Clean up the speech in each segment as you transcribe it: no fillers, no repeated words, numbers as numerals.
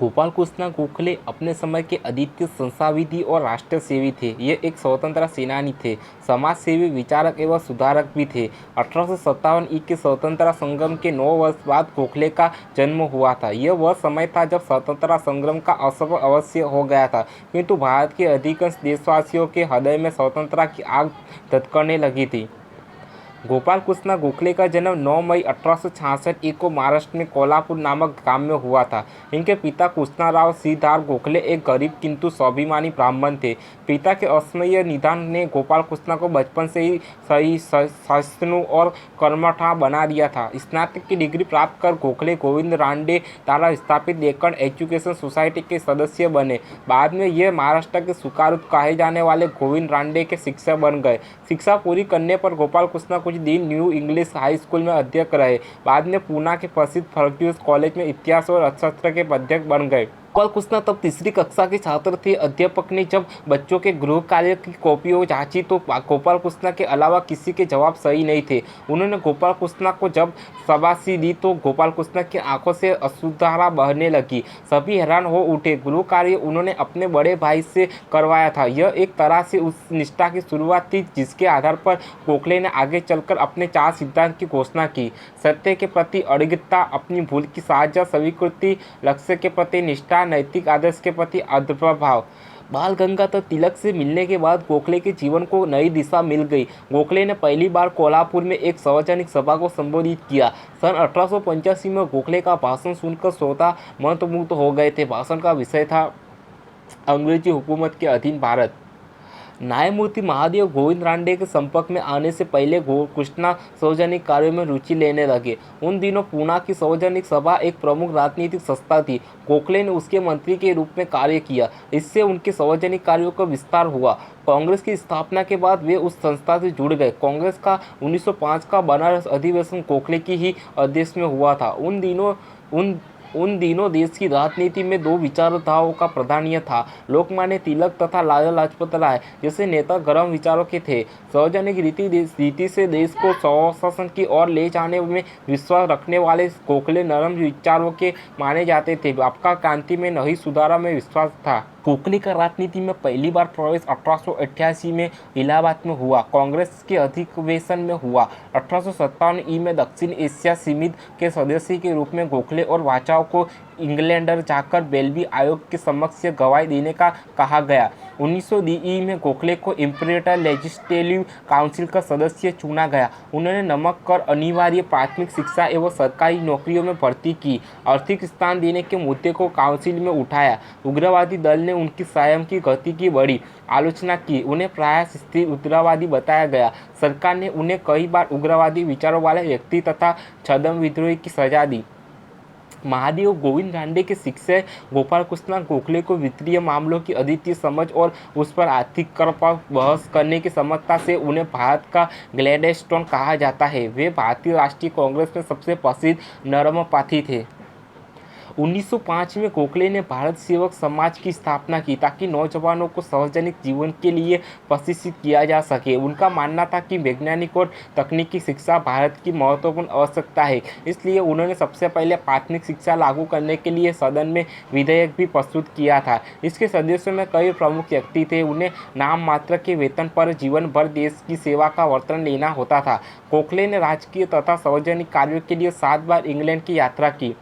गोपाल कृष्ण गोखले अपने समय के अद्वितीय संस्थाविदी और राष्ट्र सेवी थे। ये एक स्वतंत्रता सेनानी थे, समाज सेवी, विचारक एवं सुधारक भी थे। 1857 के स्वतंत्रता संग्राम के 9 वर्ष बाद गोखले का जन्म हुआ था। यह वह समय था जब स्वतंत्रता संग्राम का असफल अवश्य हो गया था, किंतु भारत के अधिकांश देशवासियों के हृदय में स्वतंत्रता की आग धधकने लगी थी। गोपाल कृष्ण गोखले का जन्म 9 मई 1866 को महाराष्ट्र में कोल्हापुर नामक गांव में हुआ था। इनके पिता कृष्णराव श्रीधर गोखले एक गरीब किंतु स्वाभिमानी ब्राह्मण थे। पिता के अस्मयीय निधन ने गोपाल कृष्ण को बचपन से ही सहिष्णु और कर्मठ बना दिया था। स्नातक की डिग्री प्राप्त कर गोखले गोविंद रानडे द्वारा स्थापित डेक्कन एजुकेशन सोसाइटी के सदस्य बने। बाद में ये महाराष्ट्र के सुकारुत कहे जाने वाले गोविंद रानडे के शिक्षक बन गए। शिक्षा पूरी करने पर गोपाल कृष्ण कुछ दिन न्यू इंग्लिश हाई स्कूल में अध्यक्ष रहे। बाद में पूना के प्रसिद्ध फर्ग्यूस कॉलेज में इतिहास और अर्थशास्त्र के अध्यक्ष बन गए। गोपाल कृष्ण तब तीसरी कक्षा के छात्र थे। अध्यापक ने जब बच्चों के गृह कार्य की कॉपियों जांची तो गोपाल कृष्ण के अलावा किसी के जवाब सही नहीं थे। उन्होंने गोपाल कृष्ण को जब शाबाशी दी तो गोपाल कृष्ण की आंखों से अश्रुधारा बहने लगी। सभी हैरान हो उठे। गृह कार्य उन्होंने अपने बड़े भाई से करवाया था। यह एक तरह से उस निष्ठा की शुरुआत थी जिसके आधार पर गोखले ने आगे चलकर अपने 4 सिद्धांत की घोषणा की। सत्य के प्रति अडिगता, अपनी भूल की साझा स्वीकृति, लक्ष्य के प्रति निष्ठा, नैतिक आदर्श के प्रति आदरभाव। बाल गंगाधर तिलक से मिलने के बाद गोखले के जीवन को नई दिशा मिल गई। गोखले ने पहली बार कोल्हापुर में एक सार्वजनिक सभा को संबोधित किया। सन 1885 में गोखले का भाषण सुनकर श्रोता मंत्रमुग्ध हो गए थे। भाषण का विषय था अंग्रेजी हुकूमत के अधीन भारत। न्यायमूर्ति महादेव गोविंद रानडे के संपर्क में आने से पहले कृष्णा सार्वजनिक कार्यों में रुचि लेने लगे। उन दिनों पूना की सार्वजनिक सभा एक प्रमुख राजनीतिक संस्था थी। गोखले ने उसके मंत्री के रूप में कार्य किया। इससे उनके सार्वजनिक कार्यों का विस्तार हुआ। कांग्रेस की स्थापना के बाद वे उस संस्था से जुड़ गए। कांग्रेस का 1905 का बनारस अधिवेशन गोखले की ही अध्यक्ष में हुआ था। उन दिनों देश की राजनीति में 2 विचारधाराओं का प्राधान्य था। लोकमान्य तिलक तथा लाला लाजपत राय जैसे नेता गर्म विचारों के थे। सार्वजनिक रीति से देश को स्वशासन की ओर ले जाने में विश्वास रखने वाले गोखले नरम विचारों के माने जाते थे। व्यापक क्रांति में नई सुधारा में विश्वास था। गोखले का राजनीति में पहली बार प्रवेश 1888 में इलाहाबाद में हुआ। कांग्रेस के अधिवेशन में हुआ। 1857 में दक्षिण एशिया समिति के सदस्य के रूप में गोखले और वाचाओं को इंग्लैंड जाकर बेल्वी आयोग के समक्ष गवाही देने का कहा गया। 1900 में गोखले को इम्पीरियल लेजिस्लेटिव काउंसिल का सदस्य चुना गया। उन्होंने नमक कर, अनिवार्य प्राथमिक शिक्षा एवं सरकारी नौकरियों में भर्ती की। आर्थिक स्थान देने के मुद्दे को काउंसिल में उठाया। उग्रवादी दल ने उनकी स्वयं की गति की बड़ी आलोचना की। उन्हें प्रायः स्थिर उग्रवादी बताया गया। सरकार ने उन्हें कई बार उग्रवादी विचारों वाले व्यक्ति तथा छद्म विद्रोही की सजा दी। महादेव गोविंद रानडे के शिष्य गोपाल कृष्ण गोखले को वित्तीय मामलों की अद्वितीय समझ और उस पर आर्थिक कर पर बहस करने की समझता से उन्हें भारत का ग्लैडस्टोन कहा जाता है। वे भारतीय राष्ट्रीय कांग्रेस में सबसे प्रसिद्ध नरमपंथी थे। 1905 में गोखले ने भारत सेवक समाज की स्थापना की ताकि नौजवानों को सार्वजनिक जीवन के लिए प्रशिक्षित किया जा सके। उनका मानना था कि वैज्ञानिक और तकनीकी शिक्षा भारत की महत्वपूर्ण आवश्यकता है। इसलिए उन्होंने सबसे पहले प्राथमिक शिक्षा लागू करने के लिए सदन में विधेयक भी प्रस्तुत किया था। इसके सदस्यों में कई प्रमुख व्यक्ति थे। उन्हें नाम मात्र के वेतन पर जीवन भर देश की सेवा का वेतन लेना होता था। गोखले ने राजकीय तथा सार्वजनिक कार्यों के लिए 7 बार इंग्लैंड की यात्रा की।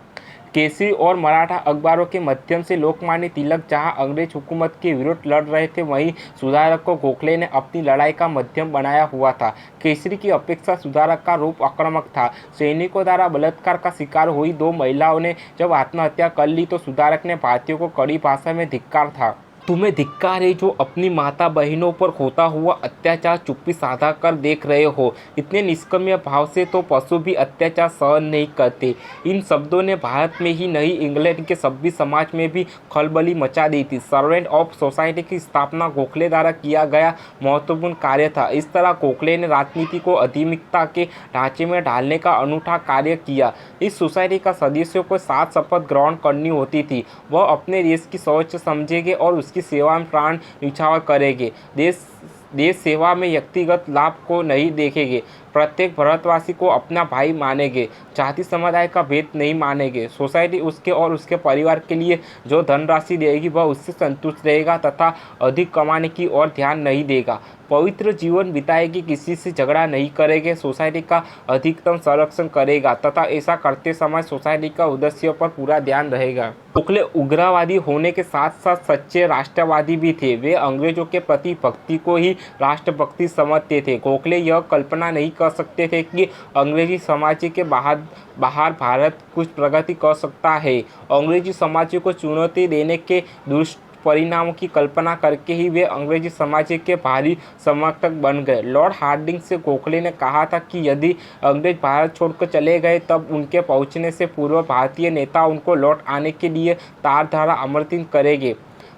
केसरी और मराठा अखबारों के माध्यम से लोकमान्य तिलक जहां अंग्रेज हुकूमत के विरुद्ध लड़ रहे थे, वहीं सुधारक को गोखले ने अपनी लड़ाई का माध्यम बनाया हुआ था। केसरी की अपेक्षा सुधारक का रूप आक्रामक था। सैनिकों द्वारा बलात्कार का शिकार हुई 2 महिलाओं ने जब आत्महत्या कर ली तो सुधारक ने भारतीयों को कड़ी भाषा में धिक्कार था। तुम्हें धिक्कार है जो अपनी माता बहनों पर होता हुआ अत्याचार चुप्पी साधा कर देख रहे हो। इतने निष्क्रिय भाव से तो पशु भी अत्याचार सहन नहीं करते। इन शब्दों ने भारत में ही नहीं, इंग्लैंड के सभ्य समाज में भी खलबली मचा दी थी। सर्वेंट ऑफ सोसाइटी की स्थापना गोखले द्वारा किया गया महत्वपूर्ण कार्य था। इस तरह गोखले ने राजनीति को आधुनिकता के ढांचे में ढालने का अनूठा कार्य किया। इस सोसाइटी का सदस्यों को 7 शपथ ग्रहण करनी होती थी। वह अपने देश की सोच समझेंगे और उसकी सेवा में प्राण न्यौछावर करेंगे। देश सेवा में व्यक्तिगत लाभ को नहीं देखेंगे। प्रत्येक भारतवासी को अपना भाई मानेंगे, जाति समुदाय का भेद नहीं मानेंगे। सोसाइटी उसके और उसके परिवार के लिए जो धनराशि देगी वह उससे संतुष्ट रहेगा तथा अधिक कमाने की ओर ध्यान नहीं देगा। पवित्र जीवन बिताएगी, किसी से झगड़ा नहीं करेंगे, सोसाइटी का अधिकतम संरक्षण करेगा तथा ऐसा करते समय सोसाइटी का उद्देश्य पर पूरा ध्यान रहेगा। गोखले उग्रवादी होने के साथ साथ सच्चे राष्ट्रवादी भी थे। वे अंग्रेजों के प्रति भक्ति को ही राष्ट्रभक्ति समझते थे। गोखले यह कल्पना नहीं कर सकते थे कि अंग्रेजी साम्राज्य के बाहर भारत कुछ प्रगति कर सकता है। अंग्रेजी साम्राज्य को चुनौती देने के दुष्परिणामों की कल्पना करके ही वे अंग्रेजी साम्राज्य के भारी समर्थक बन गए। लॉर्ड हार्डिंग से गोखले ने कहा था कि यदि अंग्रेज भारत छोड़कर चले गए तब उनके पहुंचने से पूर्व भारतीय नेता उनको लौट आने के लिए तार धारा आमंत्रित करेंगे।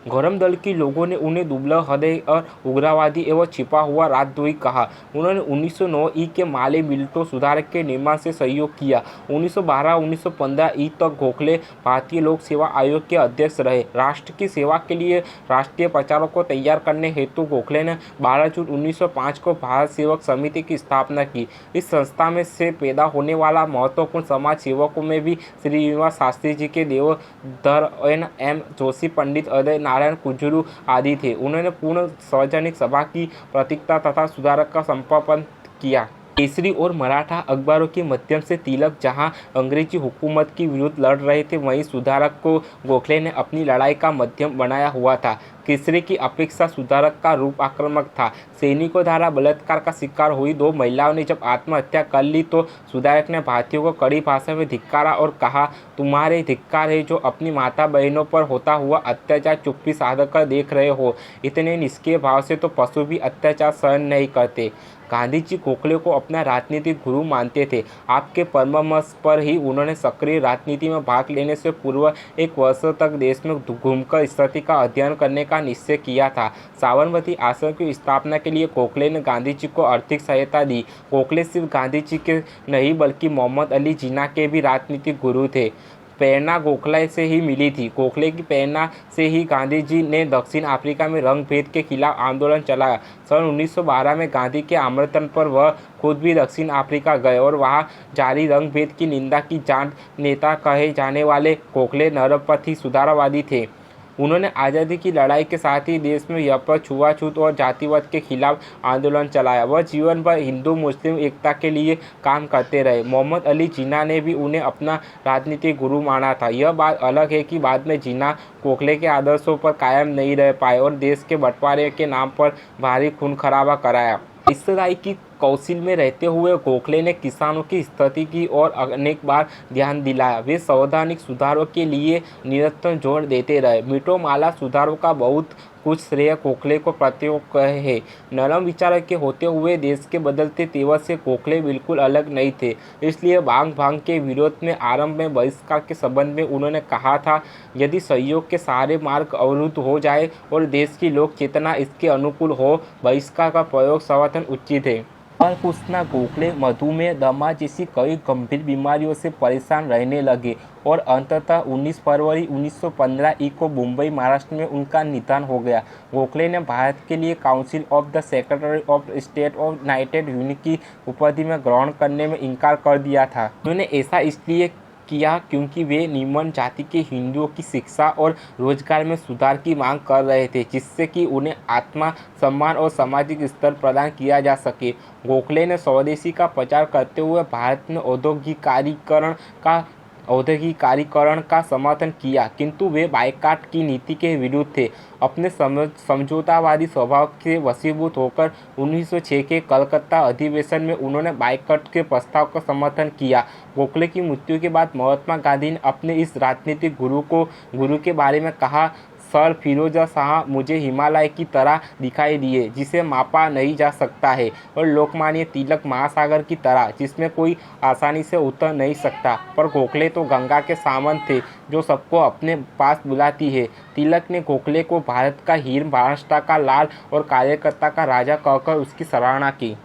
गरम दल के लोगों ने उन्हें दुबला हृदय और उग्रवादी एवं छिपा हुआ राजद्रोही कहा। उन्होंने 1909 ई के माले मिल्टो सुधार के निर्माण से सहयोग किया। 1912-1915 ई तक गोखले भारतीय लोक सेवा आयोग के अध्यक्ष रहे। राष्ट्र की सेवा के लिए राष्ट्रीय प्रचारों को तैयार करने हेतु गोखले ने 12 जून 1905 को भारत सेवक समिति की स्थापना की। इस संस्था में से पैदा होने वाला महत्वपूर्ण समाज सेवकों में भी श्रीनिवास शास्त्री जी के देवधर N.M. जोशी, पंडित अदय नारायण कुंजरू आदि थे। उन्होंने पूर्ण सार्वजनिक सभा की प्रतिष्ठा तथा सुधारक का संपादन किया। केसरी और मराठा अखबारों के माध्यम से तिलक जहां अंग्रेजी हुकूमत के विरुद्ध लड़ रहे थे, वहीं सुधारक को गोखले ने अपनी लड़ाई का माध्यम बनाया हुआ था। केसरी की अपेक्षा सुधारक का रूप आक्रामक था। सैनिकों द्वारा बलात्कार का शिकार हुई 2 महिलाओं ने जब आत्महत्या कर ली तो सुधारक ने भारतीयों को कड़ी भाषा में धिक्कारा और कहा, तुम्हारे धिक्कार है जो अपनी माता बहनों पर होता हुआ अत्याचार चुप्पी साध कर देख रहे हो। इतने निष्क्रिय भाव से तो पशु भी अत्याचार सहन नहीं करते। गांधी जी गोखले को अपना राजनीतिक गुरु मानते थे। आपके परामर्श पर ही उन्होंने सक्रिय राजनीति में भाग लेने से पूर्व 1 वर्ष तक देश में घूमकर स्थिति का अध्ययन करने का निश्चय किया था। साबरमती आश्रम की स्थापना के लिए गोखले ने गांधी जी को आर्थिक सहायता दी। गोखले सिर्फ गांधी जी के नहीं बल्कि मोहम्मद अली जिन्ना के भी राजनीतिक गुरु थे। प्रेरणा गोखले से ही मिली थी। गोखले की प्रेरणा से ही गांधी जी ने दक्षिण अफ्रीका में रंग भेद के खिलाफ आंदोलन चलाया। सन 1912 में गांधी के आमंत्रण पर वह खुद भी दक्षिण अफ्रीका गए और वहां जारी रंग भेद की निंदा की। जाट नेता कहे जाने वाले गोखले नरपंथी सुधारवादी थे। उन्होंने आज़ादी की लड़ाई के साथ ही देश में यहाँ छुआछूत और जातिवाद के खिलाफ आंदोलन चलाया। वह जीवन भर हिंदू मुस्लिम एकता के लिए काम करते रहे। मोहम्मद अली जिन्ना ने भी उन्हें अपना राजनीतिक गुरु माना था। यह बात अलग है कि बाद में जिन्ना गोखले के आदर्शों पर कायम नहीं रह पाए और देश के बंटवारे के नाम पर भारी खून खराबा कराया। इसराई की कौंसिल में रहते हुए गोखले ने किसानों की स्थिति की ओर अनेक बार ध्यान दिलाया। वे संवैधानिक सुधारों के लिए निरंतर जोर देते रहे। मीठो माला सुधारों का बहुत कुछ श्रेय गोखले को प्रत्योग है। नरम विचार के होते हुए देश के बदलते तेवर से गोखले बिल्कुल अलग नहीं थे। इसलिए भांग के विरोध में आरंभ में बहिष्कार के संबंध में उन्होंने कहा था, यदि सहयोग के सारे मार्ग अवरुद्ध हो जाए और देश की लोक चेतना इसके अनुकूल हो, बहिष्कार का प्रयोग सर्वथन उचित है। बालकृष्ण गोखले मधुमेह, दमा जैसी कई गंभीर बीमारियों से परेशान रहने लगे और अंततः 19 फरवरी 1915 ई को मुंबई महाराष्ट्र में उनका निधन हो गया। गोखले ने भारत के लिए council of the secretary of state of United union की उपाधि में ग्रहण करने में इनकार कर दिया था। उन्होंने ऐसा इसलिए किया क्योंकि वे निम्न जाति के हिंदुओं की शिक्षा और रोजगार में सुधार की मांग कर रहे थे, जिससे कि उन्हें आत्मा सम्मान और सामाजिक स्तर प्रदान किया जा सके। गोखले ने स्वदेशी का प्रचार करते हुए भारत में औद्योगिकीकरण का समर्थन किया, किंतु वे बायकॉट की नीति के विरुद्ध थे। अपने समझौतावादी स्वभाव से वशीभूत होकर 1906 के कलकत्ता अधिवेशन में उन्होंने बायकॉट के प्रस्ताव का समर्थन किया। गोखले की मृत्यु के बाद महात्मा गांधी ने अपने इस राजनीतिक गुरु के बारे में कहा, सर फिरोज शाह मुझे हिमालय की तरह दिखाई दिए जिसे मापा नहीं जा सकता है, और लोकमान्य तिलक महासागर की तरह जिसमें कोई आसानी से उतर नहीं सकता। पर गोखले तो गंगा के समान थे जो सबको अपने पास बुलाती है। तिलक ने गोखले को भारत का हीर, महाराष्ट्र का लाल और कार्यकर्ता का राजा कहकर उसकी सराहना की।